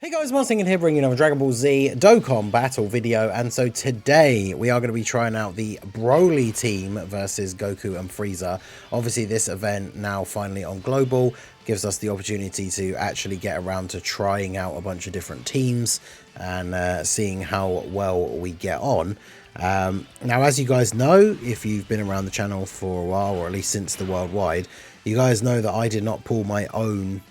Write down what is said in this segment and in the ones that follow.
Hey guys, Martin here bringing you another Dragon Ball Z Dokkan battle video, and so today we are going to be trying out the Broly team versus Goku and Frieza. Obviously this event now finally on Global gives us the opportunity to actually get around to trying out a bunch of different teams and seeing how well we get on. Now as you guys know, if you've been around the channel for a while, or at least since the Worldwide, you guys know that I did not pull my own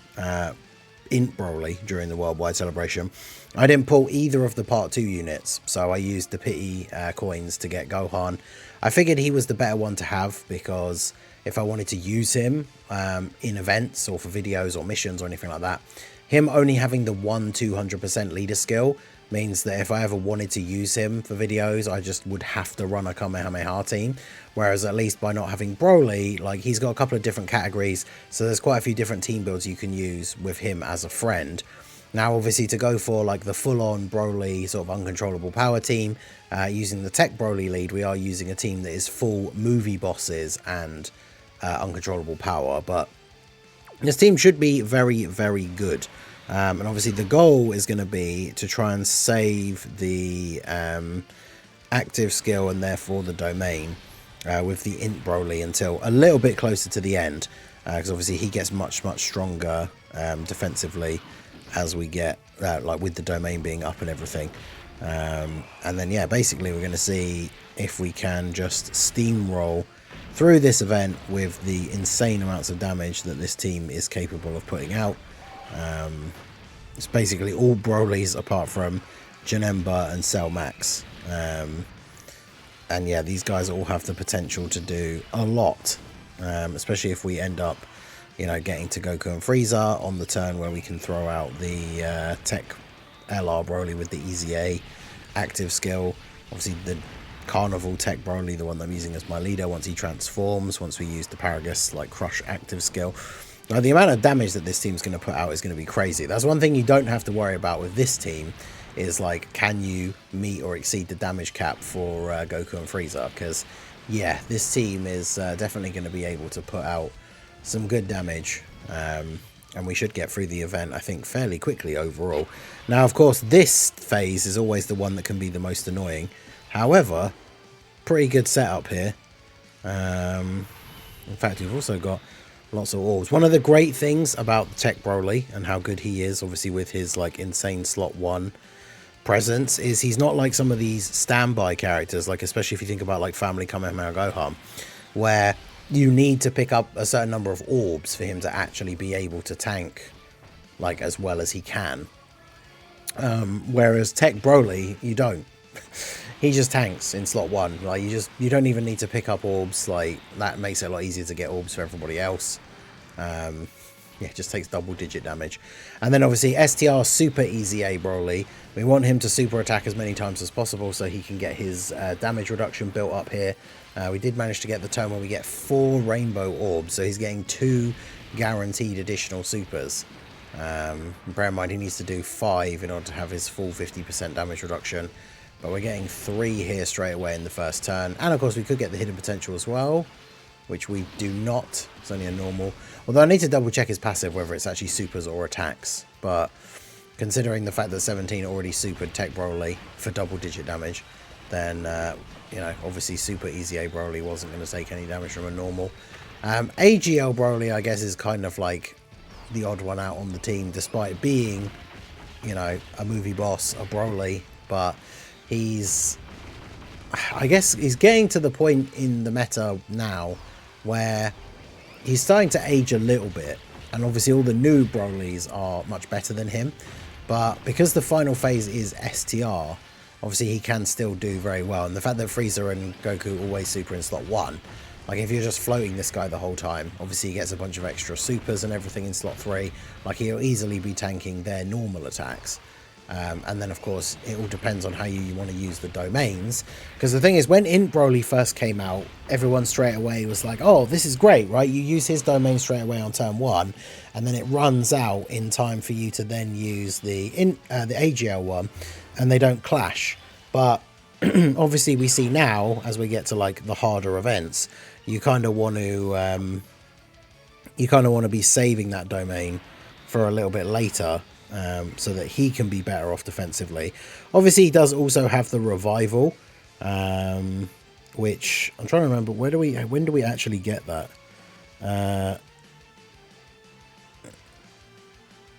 Int Broly during the Worldwide celebration. I didn't pull either of the Part 2 units, so I used the pity coins to get Gohan. I figured he was the better one to have, because if I wanted to use him in events or for videos or missions or anything like that, him only having the 200% leader skill means that if I ever wanted to use him for videos, I just would have to run a Kamehameha team. Whereas at least by not having Broly, like, he's got a couple of different categories, so there's quite a few different team builds you can use with him as a friend. Now obviously to go for like the full-on Broly sort of uncontrollable power team, using the Tech Broly lead, we are using a team that is full movie bosses and uncontrollable power, but this team should be very, very good. And obviously the goal is going to be to try and save the active skill and therefore the domain with the Int Broly until a little bit closer to the end, because obviously he gets much stronger defensively as we get like with the domain being up and everything. And then yeah, basically we're going to see if we can just steamroll through this event with the insane amounts of damage that this team is capable of putting out. It's basically all Brolys apart from Janemba and Cell Max. And yeah, these guys all have the potential to do a lot, especially if we end up, you know, getting to Goku and Frieza on the turn where we can throw out the Tech LR Broly with the Easy A active skill. Obviously the Carnival Tech Broly, the one that I'm using as my leader, once he transforms, once we use the Paragus like Crush active skill. Now the amount of damage that this team's going to put out is going to be crazy. That's one thing you don't have to worry about with this team, is like, can you meet or exceed the damage cap for Goku and Frieza? Because yeah, this team is definitely going to be able to put out some good damage, and we should get through the event, I think, fairly quickly overall. Now of course this phase is always the one that can be the most annoying. However, pretty good setup here. In fact, we've also got lots of orbs. One of the great things about Tech Broly and how good he is, obviously with his like insane slot 1 presence, is he's not like some of these standby characters, like especially if you think about like Family Kamehameha Gohan, where you need to pick up a certain number of orbs for him to actually be able to tank like as well as he can. Whereas Tech Broly, you don't. He just tanks in slot 1. Like you don't even need to pick up orbs. Like that makes it a lot easier to get orbs for everybody else. Yeah, it just takes double-digit damage. And then obviously STR Super Easy A Broly, we want him to super attack as many times as possible so he can get his damage reduction built up here. We did manage to get the turn where we get 4 rainbow orbs, so he's getting 2 guaranteed additional supers. Bear in mind he needs to do 5 in order to have his full 50% damage reduction. But we're getting 3 here straight away in the first turn. And of course we could get the hidden potential as well, which we do not. It's only a normal. Although I need to double check his passive, whether it's actually supers or attacks. But considering the fact that 17 already supered Tech Broly for double-digit damage, then, you know, obviously Super Easy A Broly wasn't going to take any damage from a normal. AGL Broly, I guess, is kind of like the odd one out on the team, despite being, you know, a movie boss, a Broly. But he's, I guess he's getting to the point in the meta now where he's starting to age a little bit, and obviously all the new Brolys are much better than him, but because the final phase is STR, obviously he can still do very well. And the fact that Frieza and Goku always super in slot 1, like if you're just floating this guy the whole time, obviously he gets a bunch of extra supers and everything in slot 3, like he'll easily be tanking their normal attacks. And then of course it all depends on how you want to use the domains, because the thing is, when Int Broly first came out, everyone straight away was like, oh, this is great, right? You use his domain straight away on turn 1, and then it runs out in time for you to then use the AGL one, and they don't clash. But obviously we see now, as we get to like the harder events, you kind of want to be saving that domain for a little bit later, so that he can be better off defensively. Obviously, he does also have the revival, which I'm trying to remember. When do we actually get that?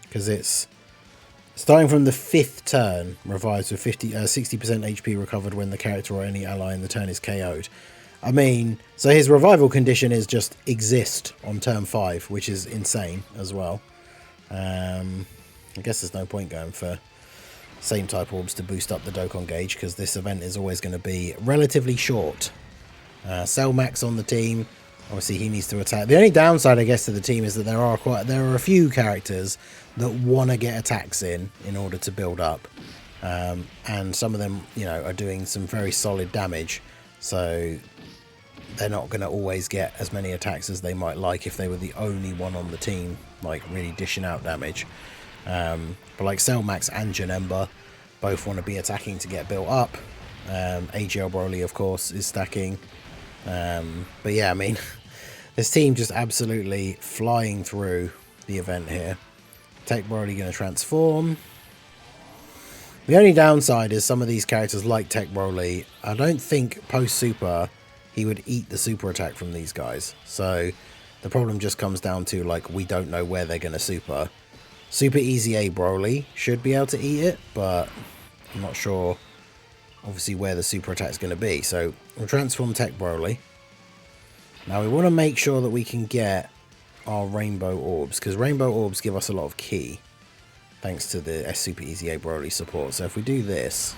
Because it's starting from the 5th turn, revives with 60% HP recovered when the character or any ally in the turn is KO'd. I mean, so his revival condition is just exist on turn 5, which is insane as well. I guess there's no point going for same type orbs to boost up the Dokkan gauge, because this event is always going to be relatively short. Selmax on the team. Obviously, he needs to attack. The only downside, I guess, to the team is that there are a few characters that want to get attacks in order to build up, and some of them, you know, are doing some very solid damage. So they're not going to always get as many attacks as they might like if they were the only one on the team, like really dishing out damage. But like Selmax and Janemba both want to be attacking to get built up. AGL Broly, of course, is stacking. But yeah, I mean, this team just absolutely flying through the event here. Tech Broly going to transform. The only downside is some of these characters like Tech Broly, I don't think post-super he would eat the super attack from these guys. So the problem just comes down to, like, we don't know where they're going to super. Super Easy A Broly should be able to eat it, but I'm not sure, obviously, where the super attack is going to be. So we'll transform Tech Broly. Now we want to make sure that we can get our Rainbow Orbs, because Rainbow Orbs give us a lot of ki, thanks to the Super Easy A Broly support. So if we do this,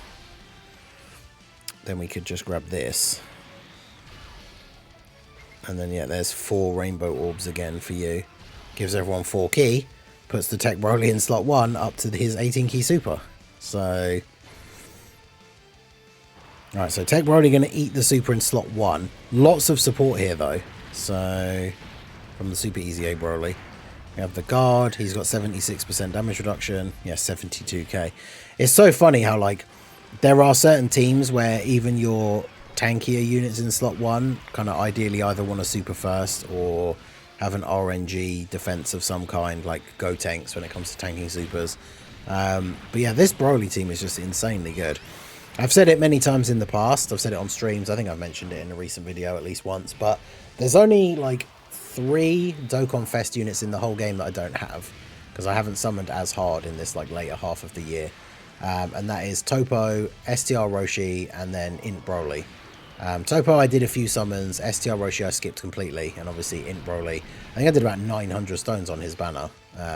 then we could just grab this. And then, yeah, there's 4 Rainbow Orbs again for you. Gives everyone 4 ki. Puts the Tech Broly in slot 1 up to his 18 ki super. So, alright, so Tech Broly going to eat the super in slot 1. Lots of support here, though. So, from the Super Easy A Broly. We have the guard. He's got 76% damage reduction. Yeah, 72k. It's so funny how, like, there are certain teams where even your tankier units in slot 1 kind of ideally either want to super first or have an RNG defense of some kind, like Go Tanks when it comes to tanking supers. But yeah, this Broly team is just insanely good. I've said it many times in the past. I've said it on streams. I think I've mentioned it in a recent video at least once. But there's only like 3 Dokkan Fest units in the whole game that I don't have, because I haven't summoned as hard in this like later half of the year. And that is Topo, STR Roshi, and then Int Broly. Topo I did a few summons, STR Roshi I skipped completely, and obviously Int Broly, I think I did about 900 stones on his banner,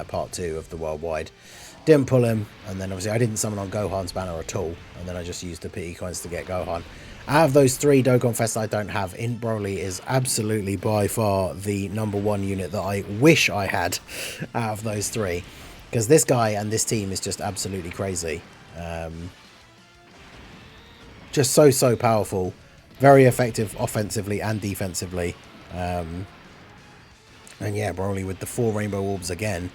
part 2 of the worldwide. Didn't pull him, and then obviously I didn't summon on Gohan's banner at all, and then I just used the pity coins to get Gohan. Out of those 3 Dokkan Fests I don't have, Int Broly is absolutely by far the #1 unit that I wish I had out of those 3, because this guy and this team is just absolutely crazy. Just so powerful. Very effective offensively and defensively. And yeah, Broly with the 4 Rainbow Orbs again,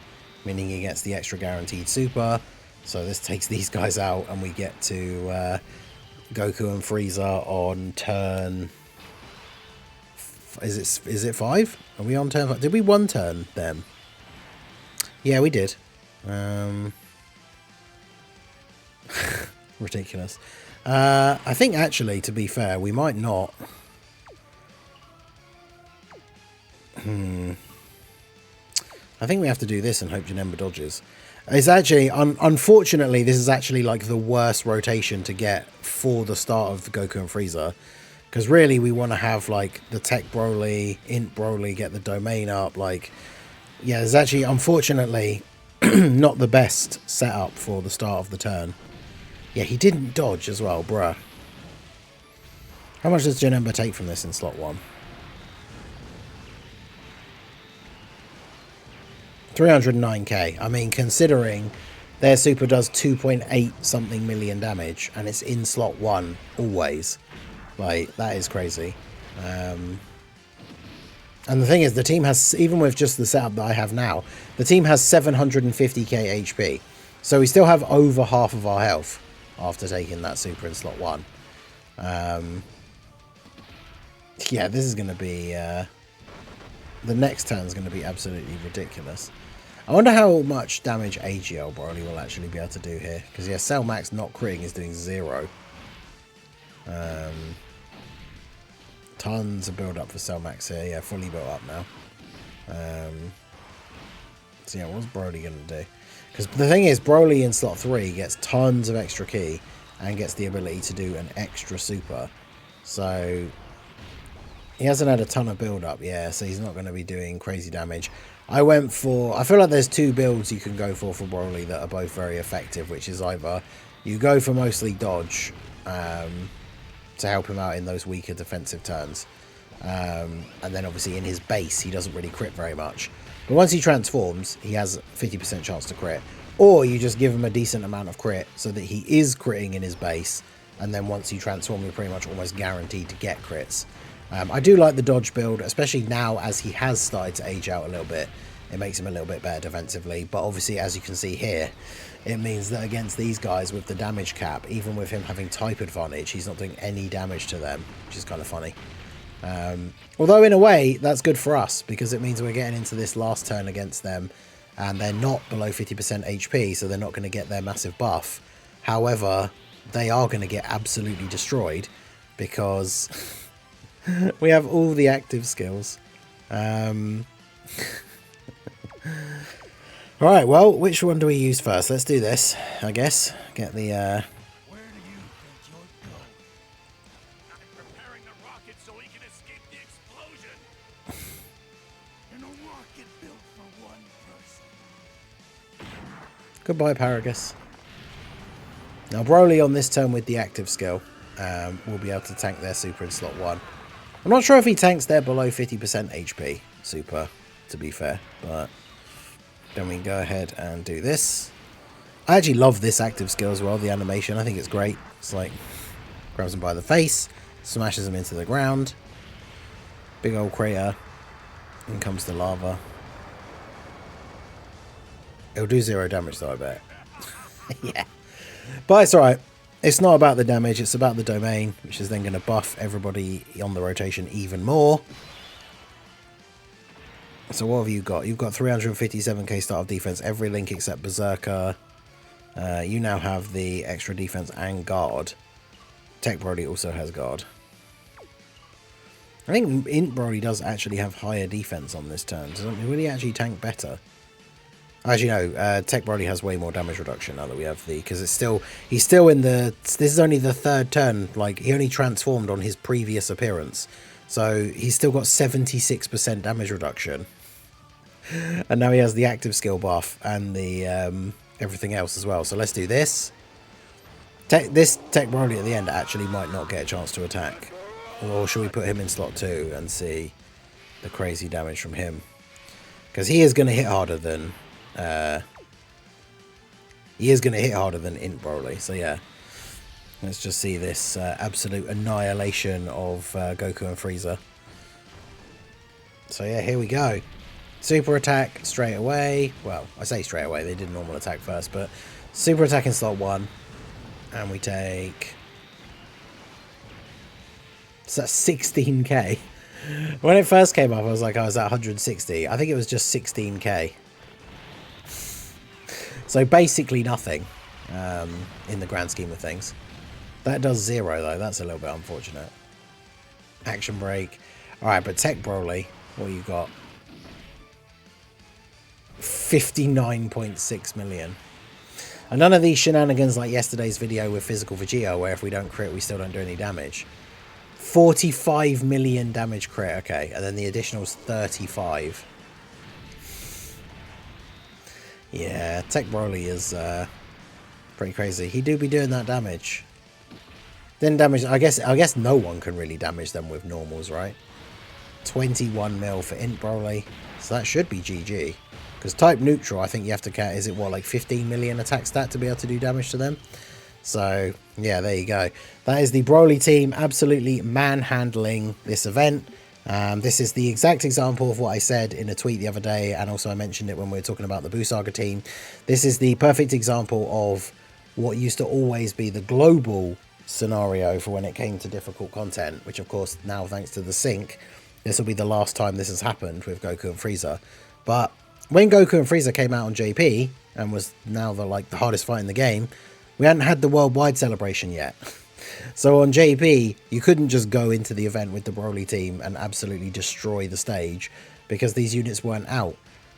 meaning he gets the extra guaranteed super. So this takes these guys out, and we get to Goku and Frieza on turn... Is it 5? Are we on turn 5? Did we 1 turn them? Yeah, we did. Ridiculous. I think actually, to be fair, we might not. I think we have to do this and hope Janemba dodges. It's actually, unfortunately, this is actually like the worst rotation to get for the start of the Goku and Frieza. Because really, we want to have like the Tech Broly, Int Broly, get the domain up. Like, yeah, it's actually, unfortunately, not the best setup for the start of the turn. Yeah, he didn't dodge as well, bruh. How much does Janemba take from this in slot 1? 309k. I mean, considering their super does 2.8 something million damage, and it's in slot 1 always. Like, that is crazy. And the thing is, the team has, even with just the setup that I have now, the team has 750k HP. So we still have over half of our health after taking that super in slot 1. Yeah, this is going to be... the next turn is going to be absolutely ridiculous. I wonder how much damage AGL Broly will actually be able to do here. Because yeah, Cell Max not critting is doing 0. Tons of build up for Cell Max here. Yeah, fully built up now. So yeah, what's Broly going to do? Because the thing is, Broly in slot 3 gets tons of extra ki and gets the ability to do an extra super. So he hasn't had a ton of build up, yeah, so he's not going to be doing crazy damage. I feel like there's 2 builds you can go for Broly that are both very effective, which is either you go for mostly dodge to help him out in those weaker defensive turns. And then obviously in his base, he doesn't really crit very much. But once he transforms, he has 50% chance to crit. Or you just give him a decent amount of crit so that he is critting in his base. And then once you transform, you're pretty much almost guaranteed to get crits. I do like the dodge build, especially now as he has started to age out a little bit. It makes him a little bit better defensively. But obviously, as you can see here, it means that against these guys with the damage cap, even with him having type advantage, he's not doing any damage to them, which is kind of funny. Although in a way that's good for us because it means we're getting into this last turn against them and they're not below 50% HP, so they're not going to get their massive buff. However, they are going to get absolutely destroyed because we have all the active skills. Alright, well, which one do we use first? Let's do this, I guess. Get the Goodbye, Paragus. Now, Broly on this turn with the active skill will be able to tank their super in slot 1. I'm not sure if he tanks their below 50% HP super, to be fair, but then we can go ahead and do this. I actually love this active skill as well, the animation. I think it's great. It's like, grabs him by the face, smashes him into the ground. Big old crater. In comes the lava. It'll do 0 damage though, I bet. Yeah. But it's alright. It's not about the damage, it's about the domain, which is then going to buff everybody on the rotation even more. So what have you got? You've got 357k start of defense, every link except Berserker. You now have the extra defense and guard. Tech Broly also has guard. I think Int Broly does actually have higher defense on this turn. Will he actually tank better? Actually, no. Tech Broly has way more damage reduction now that we have the... Because he's still in the... This is only the 3rd turn. Like, he only transformed on his previous appearance. So, he's still got 76% damage reduction. And now he has the active skill buff and the everything else as well. So, let's do this. This Tech Broly at the end actually might not get a chance to attack. Or should we put him in slot 2 and see the crazy damage from him? Because he is going to hit harder than... Int Broly, so yeah. Let's just see this absolute annihilation of Goku and Frieza. So yeah, here we go. Super attack straight away. Well, I say straight away, they did normal attack first, but super attack in slot 1. And we take... So that's 16k. When it first came up, I was like, I was at 160. I think it was just 16k. So basically nothing in the grand scheme of things. That does 0 though. That's a little bit unfortunate. Action break. Alright, but Tech Broly, what you got? 59.6 million. And none of these shenanigans like yesterday's video with Physical Vegeta, where if we don't crit, we still don't do any damage. 45 million damage crit, okay. And then the additional's 35. Yeah, Tech Broly is pretty crazy. He do be doing that damage. Then damage, I guess no one can really damage them with normals, right? 21 mil for Int Broly. So that should be GG. Because type neutral, I think you have to count, is it what, like 15 million attack stat to be able to do damage to them? So, yeah, there you go. That is the Broly team absolutely manhandling this event. This is the exact example of what I said in a tweet the other day, and also I mentioned it when we were talking about the Buu Saga team. This is the perfect example of what used to always be the global scenario for when it came to difficult content, which of course now thanks to the sync, this will be the last time this has happened with Goku and Frieza. But when Goku and Frieza came out on JP and was now the hardest fight in the game, we hadn't had the worldwide celebration yet. So on JP, you couldn't just go into the event with the Broly team and absolutely destroy the stage because these units weren't out.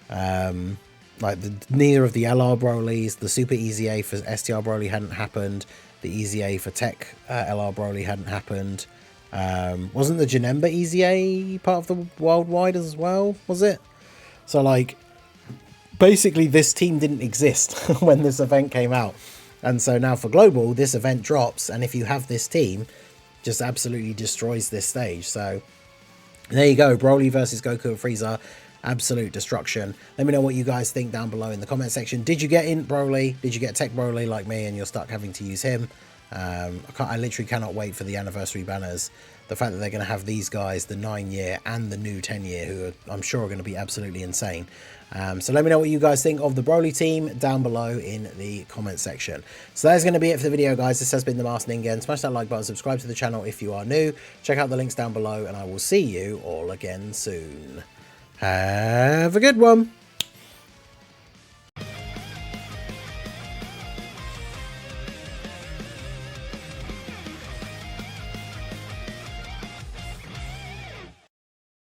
Neither of the LR Brolys, the Super Easy A for STR Broly hadn't happened. The Easy A for Tech LR Broly hadn't happened. Wasn't the Janemba Easy A part of the worldwide as well? Was it? So basically this team didn't exist when this event came out. And so now for global, this event drops, and if you have this team, just absolutely destroys this stage. So there you go, Broly versus Goku and Frieza, absolute destruction. Let me know what you guys think down below in the comment section. Did you get in Broly? Did you get Tech Broly like me and you're stuck having to use him? I literally cannot wait for the anniversary banners. The fact that they're going to have these guys, the 9-year and the new 10-year, who I'm sure are going to be absolutely insane. So let me know what you guys think of the Broly team down below in the comment section. So that's going to be it for the video, guys. This has been the Master Ningen. Smash that like button, subscribe to the channel if you are new. Check out the links down below, and I will see you all again soon. Have a good one.